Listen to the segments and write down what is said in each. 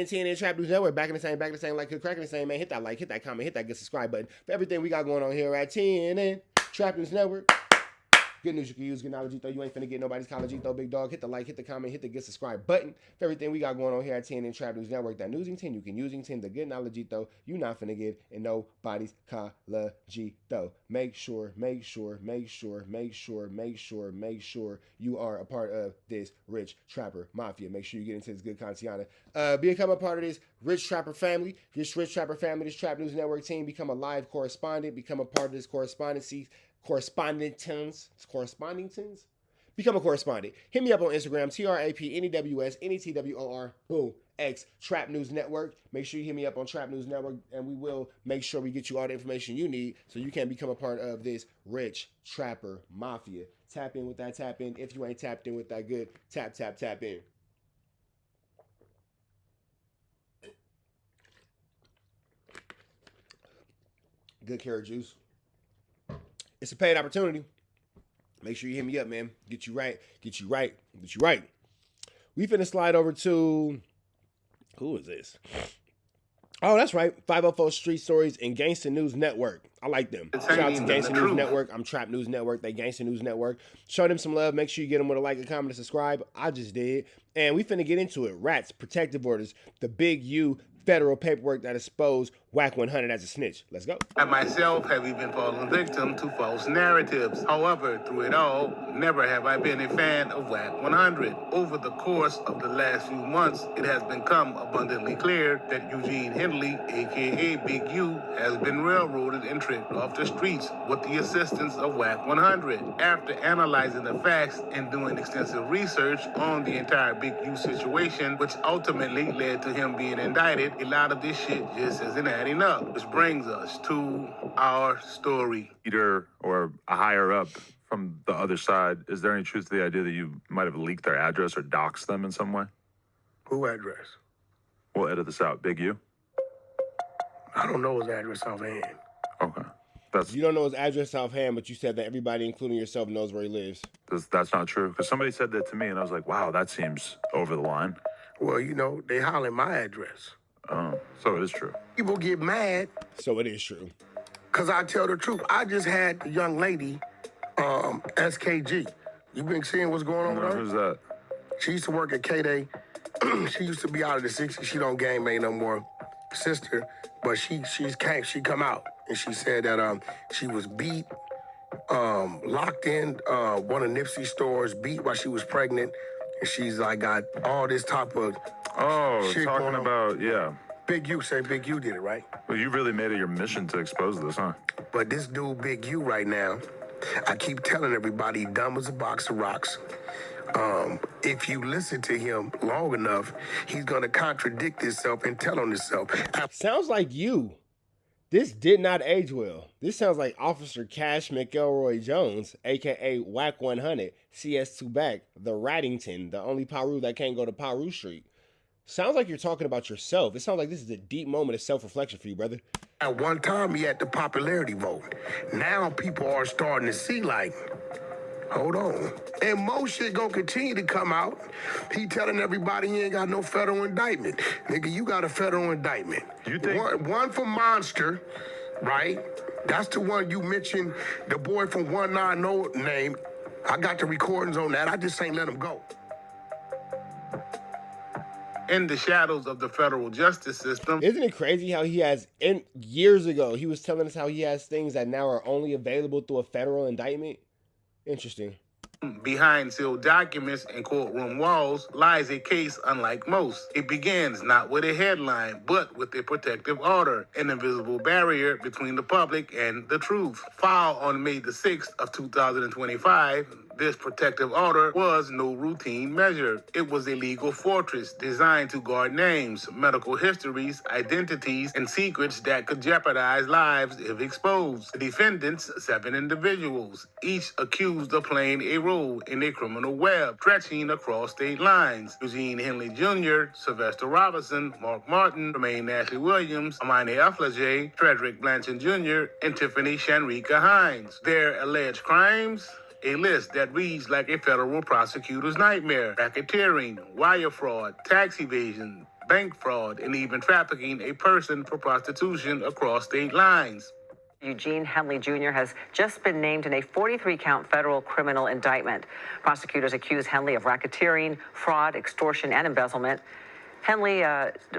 TNN Trap News Network, back in the same, like, cracking the same, man. Hit that like, hit that comment, hit that good subscribe button for everything we got going on here at TNN Trap News Network. Good news you can use, good knowledge, though. You ain't finna get nobody's college, though, big dog. Hit the like, hit the comment, hit the good subscribe button for everything we got going on here at TNN Trap News Network. That newsing you can using the good knowledge, though. You not finna get in nobody's college, though. Make sure you are a part of this rich trapper mafia. Make sure you get into this good content. Become a part of this rich trapper family. This Trap News Network team. Become a live correspondent. Become a part of this correspondentons. Become a correspondent. Hit me up on Instagram, TRAPNEWS, NETWOR, boom, X, Trap News Network. Make sure you hit me up on Trap News Network, and we will make sure we get you all the information you need so you can become a part of this rich trapper mafia. Tap in with that tap in. If you ain't tapped in with that good, tap in. Good carrot juice. It's a paid opportunity. Make sure you hit me up, man. Get you right. We finna slide over to, who is this? Oh, that's right. 504 Street Stories and Gangsta News Network. I like them. Shout out to Gangsta News Network. I'm Trap News Network. They Gangsta News Network. Show them some love. Make sure you get them with a like, a comment, and subscribe. I just did. And we finna get into it. Rats, protective orders, the Big U federal paperwork that exposed Wack 100 as a snitch. Let's go. I myself have even fallen victim to false narratives. However, through it all, never have I been a fan of Wack 100. Over the course of the last few months, it has become abundantly clear that Eugene Hindley, aka Big U, has been railroaded and tricked off the streets with the assistance of Wack 100. After analyzing the facts and doing extensive research on the entire Big U situation, which ultimately led to him being indicted, a lot of this shit just isn't adding up. Which brings us to our story. Leader or a higher up from the other side, is there any truth to the idea that you might have leaked their address or doxed them in some way? Who address? We'll edit this out. Big U? I don't know his address offhand. Okay. You don't know his address offhand, but you said that everybody, including yourself, knows where he lives. That's not true. Because somebody said that to me, and I was like, wow, that seems over the line. Well, you know, they holler my address. Oh, so it is true. People get mad. So it is true. Because I tell the truth. I just had the young lady, SKG. You been seeing what's going on with her? Who's that? She used to work at K-Day. She used to be out of the 60s. She don't gang bang no more. Sister. But she come out. And she said that she was beat, locked in one of Nipsey's stores, beat while she was pregnant. And she's like got all this type of shit talking about, yeah. Big U, say Big U did it, right? Well, you really made it your mission to expose this, huh? But this dude, Big U, right now, I keep telling everybody, dumb as a box of rocks. If you listen to him long enough, he's gonna contradict himself and tell on himself. Sounds like you. This did not age well. This sounds like Officer Cash McElroy Jones, a.k.a. Wack 100, CS2 back, the Raddington, the only Paru that can't go to Paru Street. Sounds like you're talking about yourself. It sounds like this is a deep moment of self-reflection for you, brother. At one time, he had the popularity vote. Now people are starting to see like, hold on. And more shit gonna continue to come out. He telling everybody he ain't got no federal indictment. Nigga, you got a federal indictment. You think? One for Monster, right? That's the one you mentioned, the boy from 190 name. I got the recordings on that. I just ain't let him go. In the shadows of the federal justice system. Isn't it crazy how he has, years ago, he was telling us how he has things that now are only available through a federal indictment? Interesting. Behind sealed documents and courtroom walls lies a case unlike most. It begins not with a headline, but with a protective order, an invisible barrier between the public and the truth. Filed on May the 6th of 2025, this protective order was no routine measure. It was a legal fortress designed to guard names, medical histories, identities, and secrets that could jeopardize lives if exposed. The defendants, 7 individuals, each accused of playing a role in a criminal web stretching across state lines. Eugene Hindley Jr., Sylvester Robinson, Mark Martin, Tremaine Ashley Williams, Amani Aflajay, Frederick Blanchard Jr., and Tiffany Shanrika Hines. Their alleged crimes? A list that reads like a federal prosecutor's nightmare: racketeering, wire fraud, tax evasion, bank fraud, and even trafficking a person for prostitution across state lines. Eugene Henley Jr. has just been named in a 43-count federal criminal indictment. Prosecutors accuse Henley of racketeering, fraud, extortion, and embezzlement. Henley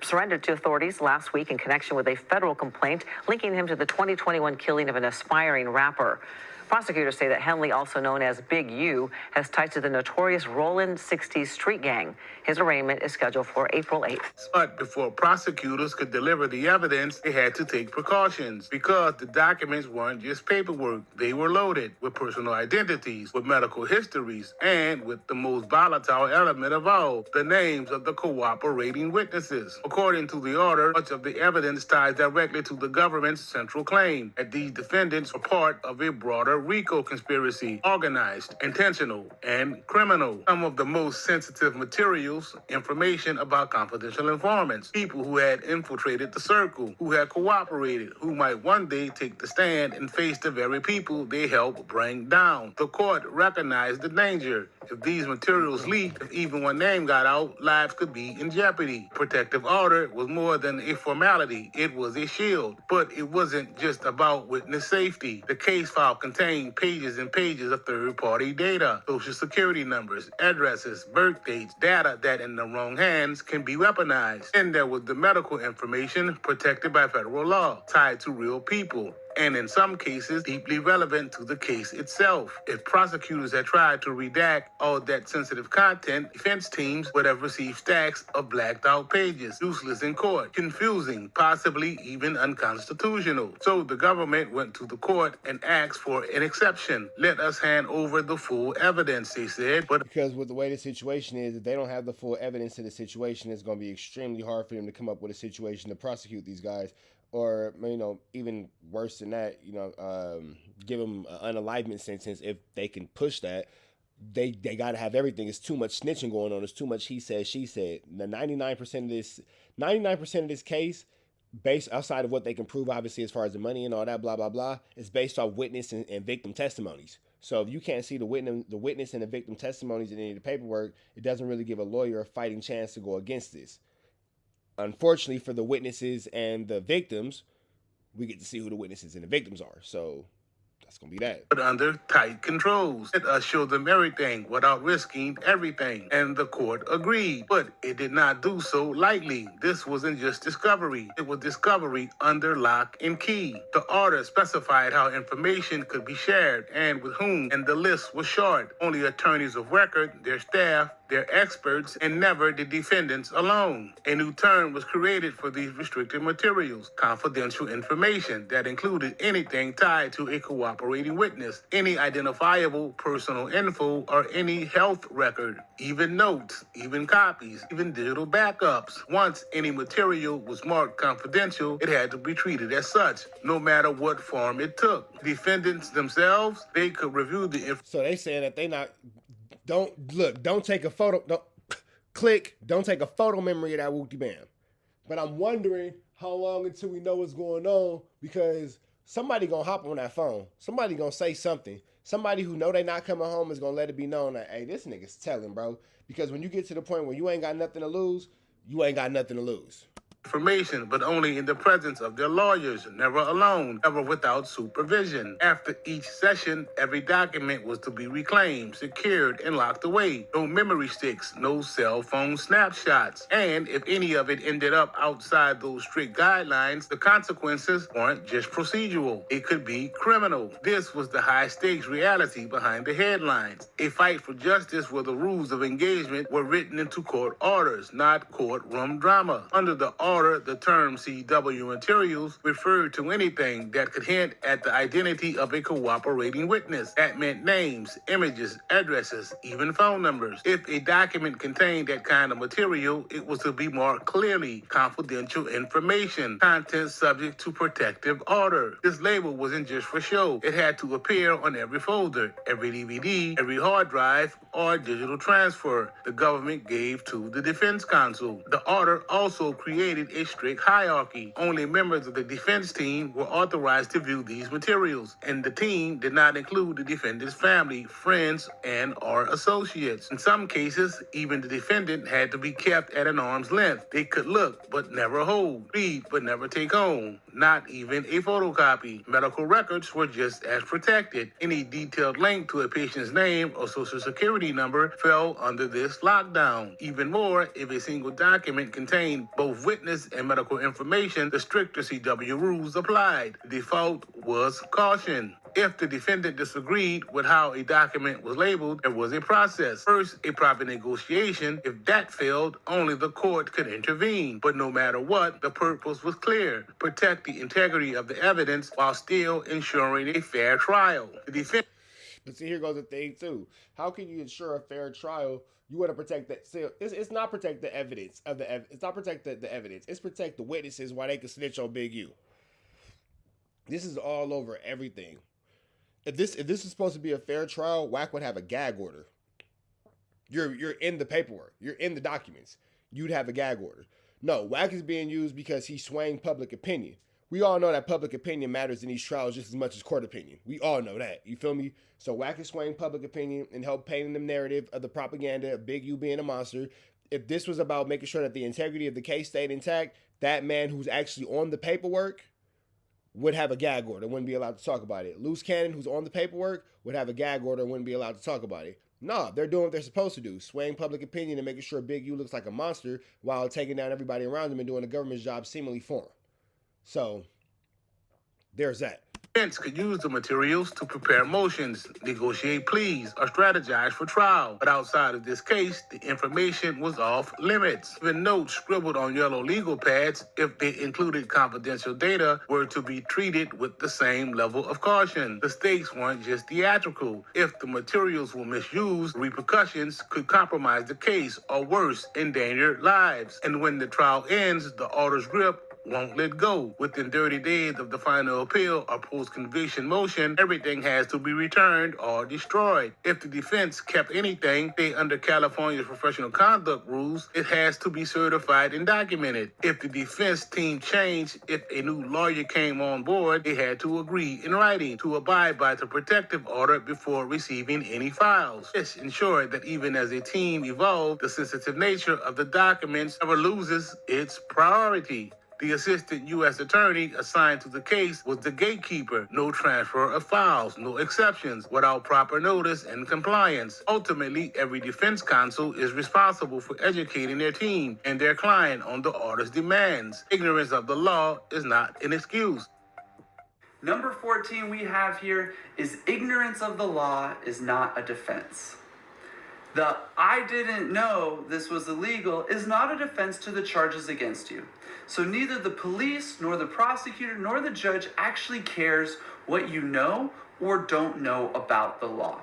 surrendered to authorities last week in connection with a federal complaint linking him to the 2021 killing of an aspiring rapper. Prosecutors say that Henley, also known as Big U, has ties to the notorious Rollin' 60s street gang. His arraignment is scheduled for April 8th. But before prosecutors could deliver the evidence, they had to take precautions because the documents weren't just paperwork. They were loaded with personal identities, with medical histories, and with the most volatile element of all, the names of the cooperating witnesses. According to the order, much of the evidence ties directly to the government's central claim that these defendants are part of a broader RICO conspiracy, organized, intentional, and criminal. Some of the most sensitive materials, information about confidential informants, people who had infiltrated the circle, who had cooperated, who might one day take the stand and face the very people they helped bring down. The court recognized the danger. If these materials leaked, if even one name got out, lives could be in jeopardy. Protective order was more than a formality. It was a shield. But it wasn't just about witness safety. The case file contained pages and pages of third-party data, social security numbers, addresses, birth dates, data that in the wrong hands can be weaponized. And there was the medical information protected by federal law, tied to real people, and in some cases, deeply relevant to the case itself. If prosecutors had tried to redact all that sensitive content, defense teams would have received stacks of blacked-out pages, useless in court, confusing, possibly even unconstitutional. So the government went to the court and asked for an exception. Let us hand over the full evidence, they said. But because with the way the situation is, if they don't have the full evidence to the situation, it's going to be extremely hard for them to come up with a situation to prosecute these guys. Or, even worse than that, give them an unalivement sentence if they can push that. They got to have everything. It's too much snitching going on. It's too much he said, she said. The 99% of this case, based outside of what they can prove, obviously, as far as the money and all that, blah, blah, blah, is based off witness and victim testimonies. So if you can't see the witness and the victim testimonies in any of the paperwork, it doesn't really give a lawyer a fighting chance to go against this. Unfortunately for the witnesses and the victims, we get to see who the witnesses and the victims are. So that's going to be that. But under tight controls. Let us show them everything without risking everything. And the court agreed. But it did not do so lightly. This wasn't just discovery. It was discovery under lock and key. The order specified how information could be shared and with whom. And the list was short. Only attorneys of record, their staff, their experts, and never the defendants alone. A new term was created for these restricted materials, confidential information, that included anything tied to a cooperating witness, any identifiable personal info, or any health record, even notes, even copies, even digital backups. Once any material was marked confidential, it had to be treated as such, no matter what form it took. Defendants themselves, they could review the information. So they saying that they not... Don't take a photo, don't take a photo memory of that whoopty bam. But I'm wondering how long until we know what's going on, because somebody gonna hop on that phone. Somebody gonna say something. Somebody who know they not coming home is gonna let it be known that, hey, this nigga's telling, bro. Because when you get to the point where you ain't got nothing to lose, you ain't got nothing to lose. Information, but only in the presence of their lawyers, never alone, never without supervision. After each session, every document was to be reclaimed, secured, and locked away. No memory sticks, no cell phone snapshots. And if any of it ended up outside those strict guidelines, the consequences weren't just procedural. It could be criminal. This was the high-stakes reality behind the headlines. A fight for justice where the rules of engagement were written into court orders, not courtroom drama. Under the order, the term CW materials referred to anything that could hint at the identity of a cooperating witness. That meant names, images, addresses, even phone numbers. If a document contained that kind of material, it was to be marked clearly confidential information, content subject to protective order. This label wasn't just for show. It had to appear on every folder, every DVD, every hard drive, or digital transfer the government gave to the defense counsel. The order also created created a strict hierarchy. Only members of the defense team were authorized to view these materials, and the team did not include the defendant's family, friends, and or associates. In some cases, even the defendant had to be kept at an arm's length. They could look, but never hold, read, but never take home, not even a photocopy. Medical records were just as protected. Any detailed link to a patient's name or social security number fell under this lockdown. Even more, if a single document contained both witness and medical information, the stricter CW rules applied. The default was caution. If the defendant disagreed with how a document was labeled, there was a process. First, a private negotiation. If that failed, only the court could intervene. But no matter what, the purpose was clear: protect the integrity of the evidence while still ensuring a fair trial. The defense. But see, here goes the thing too. How can you ensure a fair trial? You want to protect that. See, it's not protect the evidence of the. It's not protect the evidence. It's protect the witnesses while they can snitch on Big U. This is all over everything. If this is supposed to be a fair trial, Wack would have a gag order. You're in the paperwork. You're in the documents. You'd have a gag order. No, Wack is being used because he's swaying public opinion. We all know that public opinion matters in these trials just as much as court opinion. We all know that. You feel me? So Wack is swaying public opinion and help painting the narrative of the propaganda of Big U being a monster. If this was about making sure that the integrity of the case stayed intact, that man who's actually on the paperwork would have a gag order, wouldn't be allowed to talk about it. Loose cannon, who's on the paperwork, would have a gag order and wouldn't be allowed to talk about it. No, they're doing what they're supposed to do, swaying public opinion and making sure Big U looks like a monster while taking down everybody around him and doing the government's job seemingly for him. So, there's that. Defense could use the materials to prepare motions, negotiate pleas, or strategize for trial. But outside of this case, the information was off limits. Even notes scribbled on yellow legal pads, if they included confidential data, were to be treated with the same level of caution. The stakes weren't just theatrical. If the materials were misused, repercussions could compromise the case, or worse, endanger lives. And when the trial ends, the order's grip won't let go. Within 30 days of the final appeal or post-conviction motion, everything has to be returned or destroyed. If the defense kept anything, say under California's professional conduct rules, it has to be certified and documented. If the defense team changed, if a new lawyer came on board, they had to agree in writing to abide by the protective order before receiving any files. This ensured that even as a team evolved, the sensitive nature of the documents never loses its priority. The assistant U.S. attorney assigned to the case was the gatekeeper. No transfer of files, no exceptions, without proper notice and compliance. Ultimately, every defense counsel is responsible for educating their team and their client on the order's demands. Ignorance of the law is not an excuse. Number 14 we have here is ignorance of the law is not a defense. The "I didn't know this was illegal" is not a defense to the charges against you. So neither the police, nor the prosecutor, nor the judge actually cares what you know or don't know about the law.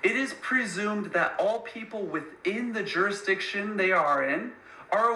It is presumed that all people within the jurisdiction they are in are